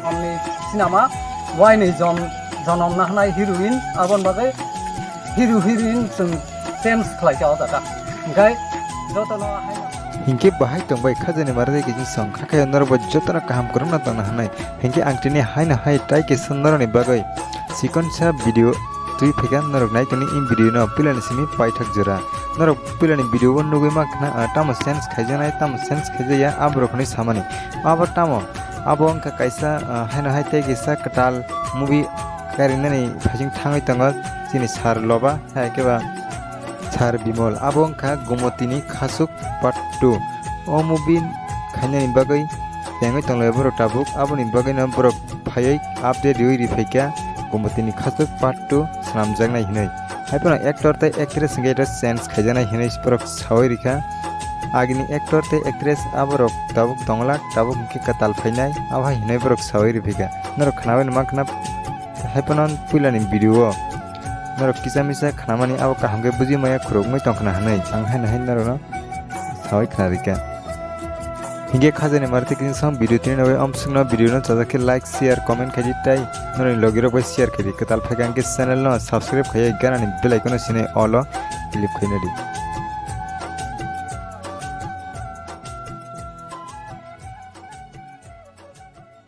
amni cinema wine jonom na hanai heroine abon bagai hero heroine sung change khlai ja da ngai jotono haina हिंके बाहाय तंबाय खाजने मारदे के जिसं खाखाय नरब जतना काम करना तना हनाय हिंके आंगटिनि हायना हाय टाइ के सुंदरनि बागै सिकनसा भिडियो तुई फेगान नरक नायतनि इन भिडियो न पिलानि सिमी पाइथक जरा नरक पिलानि भिडियो वन नुगै माखना टाम सेंस खायजनाय टाम सेंस खायजया आब्रखनि सामानि आबा टाम आबो अंका कायसा हायना हाय टाइ के सा कटाल मूवी कारिनानि फाजिं थाङै तंगा जिनि सार लबा हाय केबा सार बिमल आबोंखा गोमतीनि खासुक पार्ट 2 ओ मूवी खायनानि बागै तेंगै तंलाय बरक टाबुक आबोनि बागै न बरक फायै अपडेट युरि फैका गोमतीनि खासुक पार्ट 2 सामजांनाय हिनै हायपना एक्टर तै एक्ट्रेस गेट सेंस खायजानाय हिनै बरक सावै रिखा आगिनि एक्टर तै एक्ट्रेस आबरक टाबुक तंगला टाबुक के कताल फैनाय आबा हिनै बरक सावै रिफैका नरक खानाwen माखना हायपना पुलानि भिडियो नरक किसा मिसा खानामानि आबो काहामगे बुजि माया खुरगमै तंखना हनै आं हाय नाय नरनो सावै खानारिका हिंगे खाजने मारते किन सम भिडियो तिन नवे अमसुंगना भिडियो न जाजाके लाइक शेयर कमेंट खाजि टाइ नरनि लगिरो बै शेयर खाजि कताल फागांगे चैनल न सब्सक्राइब खाय गानानि बेल आइकन सिने अल क्लिक खैनदि।